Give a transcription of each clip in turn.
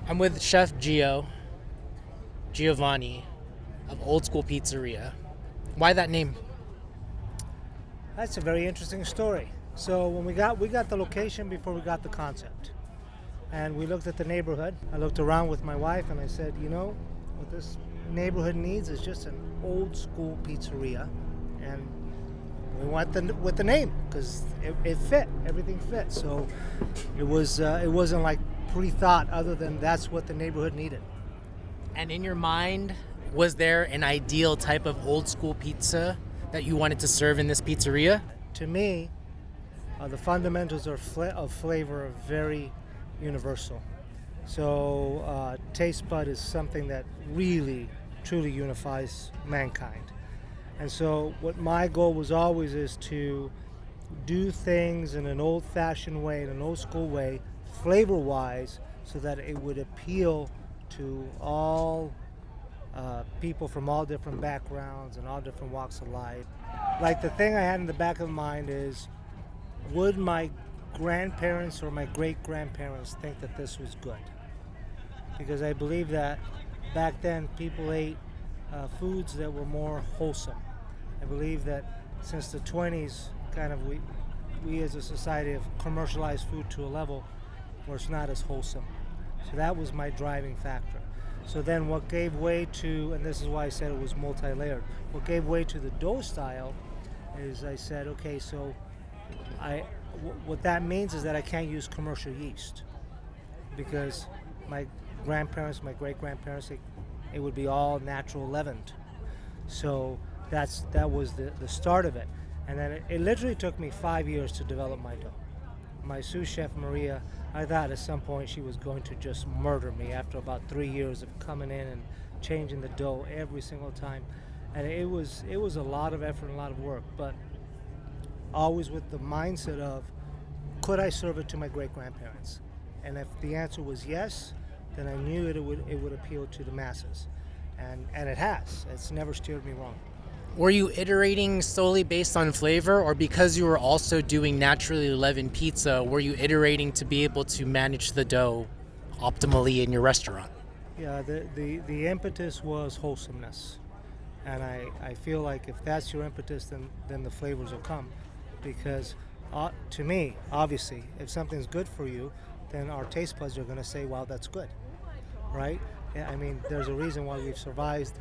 I'm with Chef Giovanni of Old School Pizzeria. Why that name? That's a very interesting story. So when we got the location before we got the concept, and we looked at the neighborhood. I looked around with my wife and I said, what this neighborhood needs is just an old school pizzeria, and we went with the name because it fit. Everything fit. So it wasn't like pre-thought, other than that's what the neighborhood needed. And in your mind, was there an ideal type of old school pizza that you wanted to serve in this pizzeria? To me, the fundamentals of flavor are very universal. So taste bud is something that really, truly unifies mankind. And so what my goal was always is to do things in an old-fashioned way, in an old-school way, flavor-wise, so that it would appeal to all people from all different backgrounds and all different walks of life. Like, the thing I had in the back of my mind is, would my grandparents or my great-grandparents think that this was good? Because I believe that back then people ate foods that were more wholesome. I believe that since the 20s, kind of we as a society have commercialized food to a level where it's not as wholesome. So that was my driving factor. So then what gave way to, and this is why I said it was multi-layered, what gave way to the dough style is I said, okay, so what that means is that I can't use commercial yeast, because my grandparents, my great-grandparents, it would be all natural leavened. So that was the start of it. And then it literally took me 5 years to develop my dough. My sous chef, Maria, I thought at some point she was going to just murder me after about 3 years of coming in and changing the dough every single time. And it was a lot of effort and a lot of work, but always with the mindset of, could I serve it to my great-grandparents? And if the answer was yes, then I knew it would appeal to the masses. And it has. It's never steered me wrong. Were you iterating solely based on flavor, or because you were also doing naturally leavened pizza, were you iterating to be able to manage the dough optimally in your restaurant? Yeah, the impetus was wholesomeness. And I feel like if that's your impetus, then the flavors will come. Because to me, obviously, if something's good for you, then our taste buds are going to say, wow, that's good, right? I mean, there's a reason why we've survived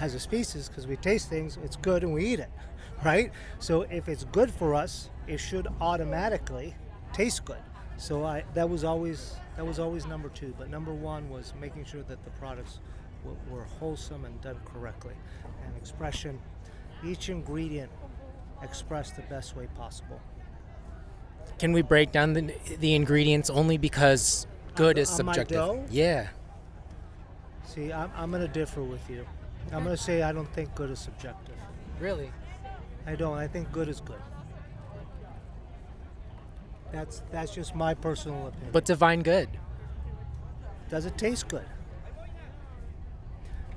as a species, because we taste things, it's good, and we eat it, right? So if it's good for us, it should automatically taste good. So that was always number two. But number one was making sure that the products were wholesome and done correctly. And expression, each ingredient expressed the best way possible. Can we break down the ingredients, only because good is subjective? My dough? Yeah. See, I'm going to differ with you. I'm going to say I don't think good is subjective. Really? I don't. I think good is good. That's just my personal opinion. But define good. Does it taste good?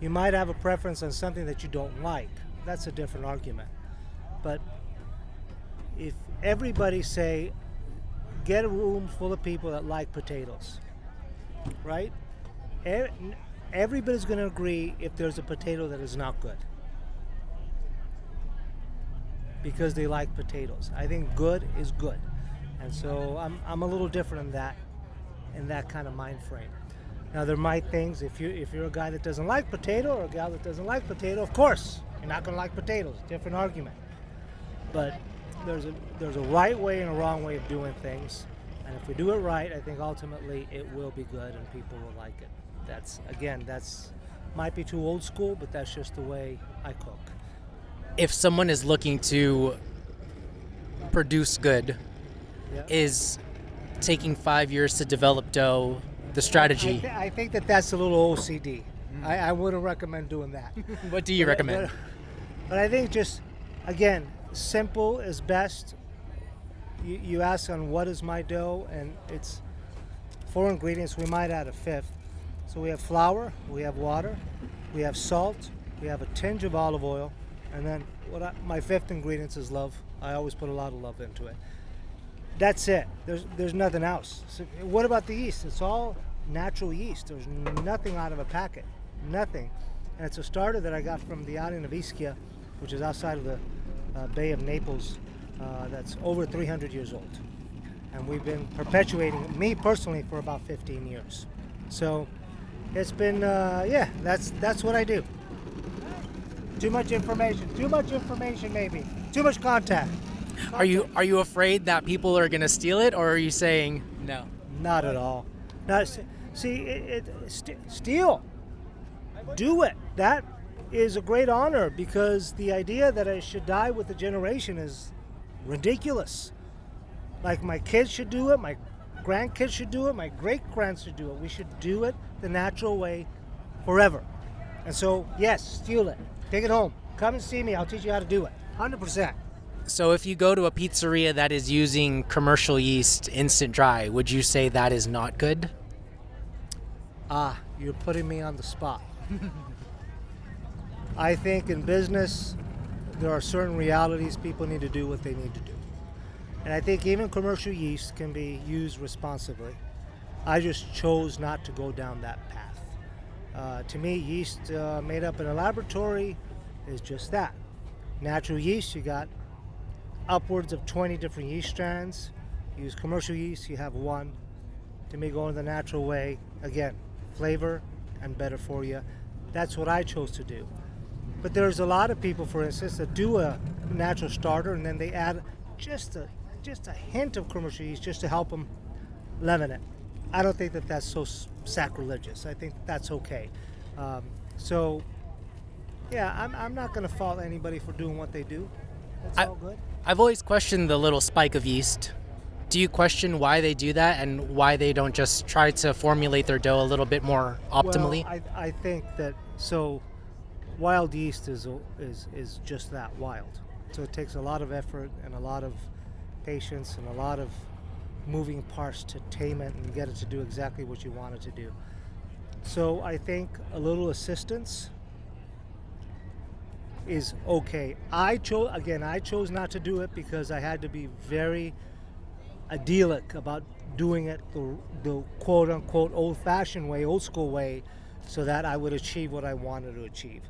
You might have a preference on something that you don't like. That's a different argument. But if everybody say, get a room full of people that like potatoes, right? Everybody's going to agree if there's a potato that is not good, because they like potatoes. I think good is good. And so I'm a little different in that kind of mind frame. Now, there might things, if you're a guy that doesn't like potato or a gal that doesn't like potato, of course, you're not going to like potatoes. Different argument. But there's a right way and a wrong way of doing things. And if we do it right, I think ultimately it will be good and people will like it. That's might be too old school, but that's just the way I cook. If someone is looking to produce good, Yeah. is taking 5 years to develop dough the strategy? I think that's a little OCD. I wouldn't recommend doing that. What do you recommend? But I think just, again, simple is best. You ask on what is my dough, and it's 4 ingredients. We might add a 5th. So we have flour, we have water, we have salt, we have a tinge of olive oil, and then my 5th ingredient is love. I always put a lot of love into it. That's it. There's nothing else. So what about the yeast? It's all natural yeast. There's nothing out of a packet, nothing. And it's a starter that I got from the island of Ischia, which is outside of the Bay of Naples, that's over 300 years old. And we've been perpetuating, me personally, for about 15 years. So it's been, that's what I do. Too much information maybe. Too much contact. Are you afraid that people are gonna steal it, or are you saying no? Not at all. Now, steal. Do it. That is a great honor, because the idea that I should die with a generation is ridiculous. Like, my kids should do it, my grandkids should do it, my great-grands should do it. We should do it the natural way forever. And so, yes, steal it. Take it home. Come and see me. I'll teach you how to do it. 100%. So if you go to a pizzeria that is using commercial yeast instant dry, would you say that is not good? You're putting me on the spot. I think in business, there are certain realities. People need to do what they need to do. And I think even commercial yeast can be used responsibly. I just chose not to go down that path. To me, yeast made up in a laboratory is just that. Natural yeast, you got upwards of 20 different yeast strands. Use commercial yeast, you have one. To me, going the natural way, again, flavor and better for you. That's what I chose to do. But there's a lot of people, for instance, that do a natural starter and then they add just a hint of commercial yeast just to help them leaven it. I don't think that that's so sacrilegious. I think that's okay. I'm not going to fault anybody for doing what they do. It's all good. I've always questioned the little spike of yeast. Do you question why they do that and why they don't just try to formulate their dough a little bit more optimally? Well, I think that wild yeast is just that, wild. So it takes a lot of effort and a lot of patience and a lot of moving parts to tame it and get it to do exactly what you want it to do. So I think a little assistance is okay. I chose not to do it because I had to be very idyllic about doing it the quote-unquote old-fashioned way, old-school way, so that I would achieve what I wanted to achieve.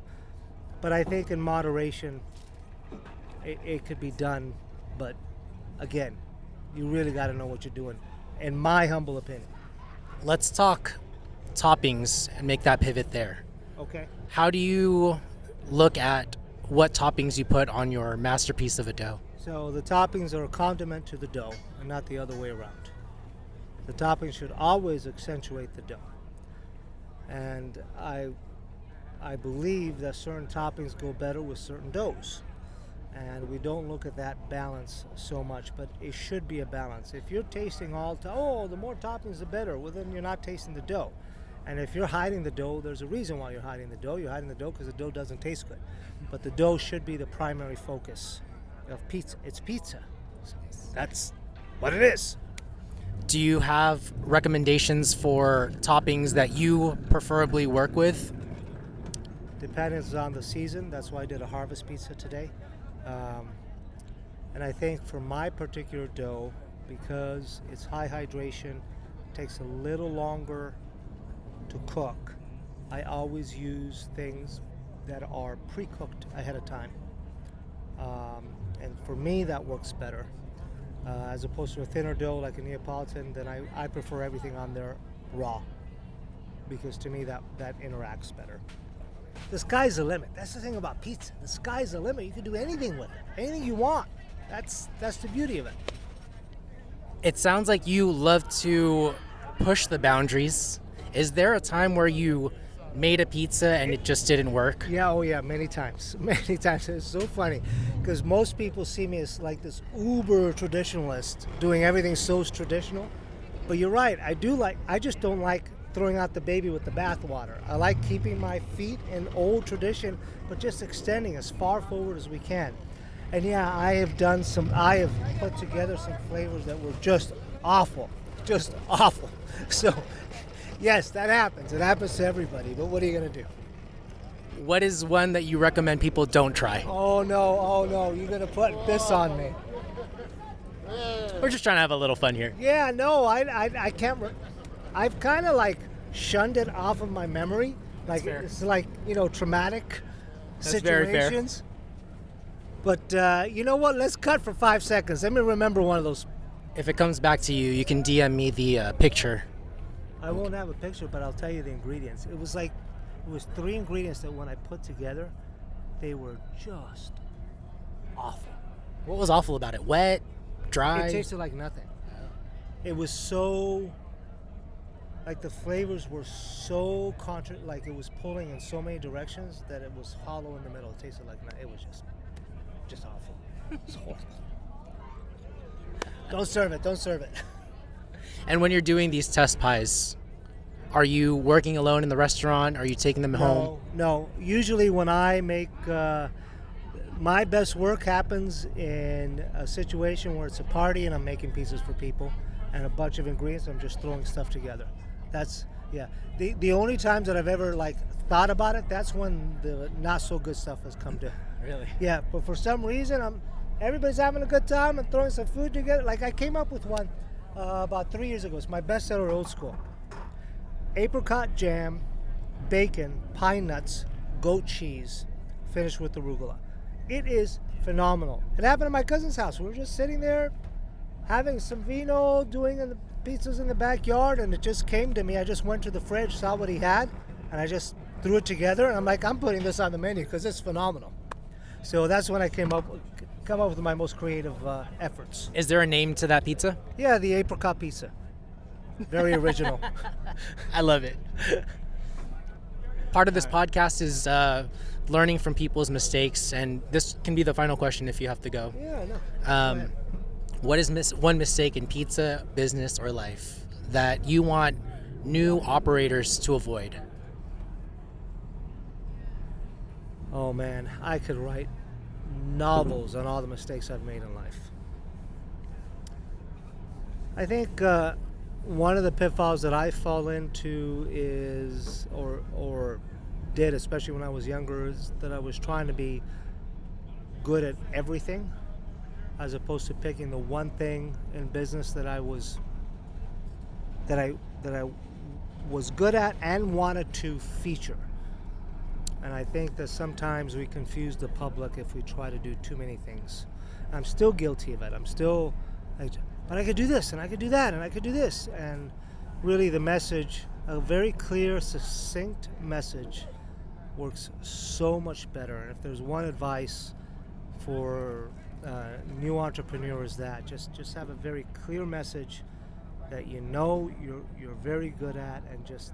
But I think in moderation, it could be done. But again, you really got to know what you're doing, in my humble opinion. Let's talk toppings and make that pivot there. Okay. How do you look at what toppings you put on your masterpiece of a dough? So the toppings are a condiment to the dough and not the other way around. The toppings should always accentuate the dough. And I believe that certain toppings go better with certain doughs. And we don't look at that balance so much, but it should be a balance. If you're tasting the more toppings the better, well then you're not tasting the dough. And if you're hiding the dough, there's a reason why you're hiding the dough. You're hiding the dough because the dough doesn't taste good. But the dough should be the primary focus of pizza. It's pizza. That's what it is. Do you have recommendations for toppings that you preferably work with? Depends on the season. That's why I did a harvest pizza today. And I think for my particular dough, because it's high hydration, takes a little longer to cook, I always use things that are pre-cooked ahead of time. And for me, that works better. As opposed to a thinner dough like a Neapolitan, then I prefer everything on there raw, because to me that interacts better. The sky's the limit. That's the thing about pizza. The sky's the limit. You can do anything with it, anything you want. That's the beauty of it. It sounds like you love to push the boundaries. Is there a time where you made a pizza and it just didn't work? Yeah, many times. Many times. It's so funny because most people see me as like this uber traditionalist, doing everything so traditional. But you're right. I just don't like throwing out the baby with the bathwater. I like keeping my feet in old tradition, but just extending as far forward as we can. And yeah, I have put together some flavors that were just awful. So yes, that happens. It happens to everybody, but what are you going to do? What is one that you recommend people don't try? Oh no, you're going to put this on me. We're just trying to have a little fun here. Yeah, no, I can't. I've kind of like shunned it off of my memory. Like fair. it's like, traumatic That's very fair. situations. But you know what? Let's cut for 5 seconds. Let me remember one of those. If it comes back to you, you can DM me the picture. I won't have a picture, but I'll tell you the ingredients. It was 3 ingredients that when I put together, they were just awful. What was awful about it? Wet, dry? It tasted like nothing. It was so, like the flavors were so like it was pulling in so many directions that it was hollow in the middle. It tasted like nothing. It was just awful. It's horrible. Don't serve it. And when you're doing these test pies, are you working alone in the restaurant? Are you taking them home? No. Usually when I make, my best work happens in a situation where it's a party and I'm making pizzas for people and a bunch of ingredients. I'm just throwing stuff together. The only times that I've ever thought about it, that's when the not so good stuff has come to. Really? Yeah, but for some reason, everybody's having a good time and throwing some food together. Like I came up with one about 3 years ago. It's my bestseller, old school. Apricot jam, bacon, pine nuts, goat cheese, finished with arugula. It is phenomenal. It happened at my cousin's house. We were just sitting there having some vino, doing the pizzas in the backyard, and it just came to me. I just went to the fridge, saw what he had, and I just threw it together. And I'm like, I'm putting this on the menu because it's phenomenal. So that's when I come up with my most creative efforts. Is there a name to that pizza? Yeah, the apricot pizza. Very original. I love it. Part of this podcast is learning from people's mistakes, and this can be the final question if you have to go. Yeah, no. What is one mistake in pizza, business, or life that you want new operators to avoid? Oh man, I could write novels on all the mistakes I've made in life. I think one of the pitfalls that I fall into is, or did, especially when I was younger, is that I was trying to be good at everything, as opposed to picking the one thing in business that I was good at and wanted to feature. And I think that sometimes we confuse the public if we try to do too many things. I'm still guilty of it. I'm still but I could do this, and I could do that, and I could do this. And really the message, a very clear, succinct message, works so much better. And if there's one advice for new entrepreneurs, that just have a very clear message that you're very good at, and just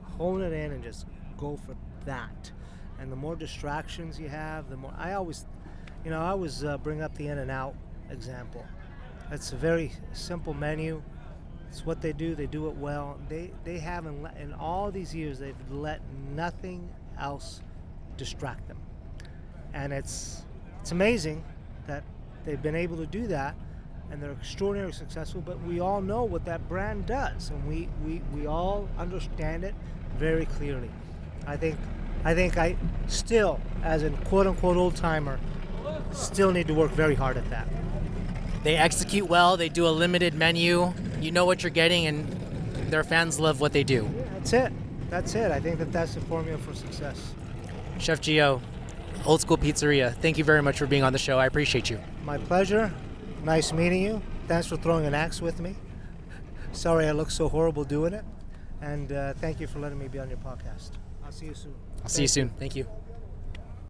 hone it in and just go for that. And the more distractions you have, the more. I always bring up the In-N-Out example. It's a very simple menu. It's what they do. They do it well. They haven't in all these years, they've let nothing else distract them. And it's amazing that they've been able to do that, and they're extraordinarily successful. But we all know what that brand does, and we all understand it very clearly. I think I still, as a quote-unquote old-timer, still need to work very hard at that. They execute well. They do a limited menu. You know what you're getting, and their fans love what they do. Yeah, that's it. I think that's the formula for success. Chef Gio, Old School Pizzeria, thank you very much for being on the show. I appreciate you. My pleasure. Nice meeting you. Thanks for throwing an axe with me. Sorry I look so horrible doing it. And thank you for letting me be on your podcast. I'll see you soon. I'll see you soon. Thank you.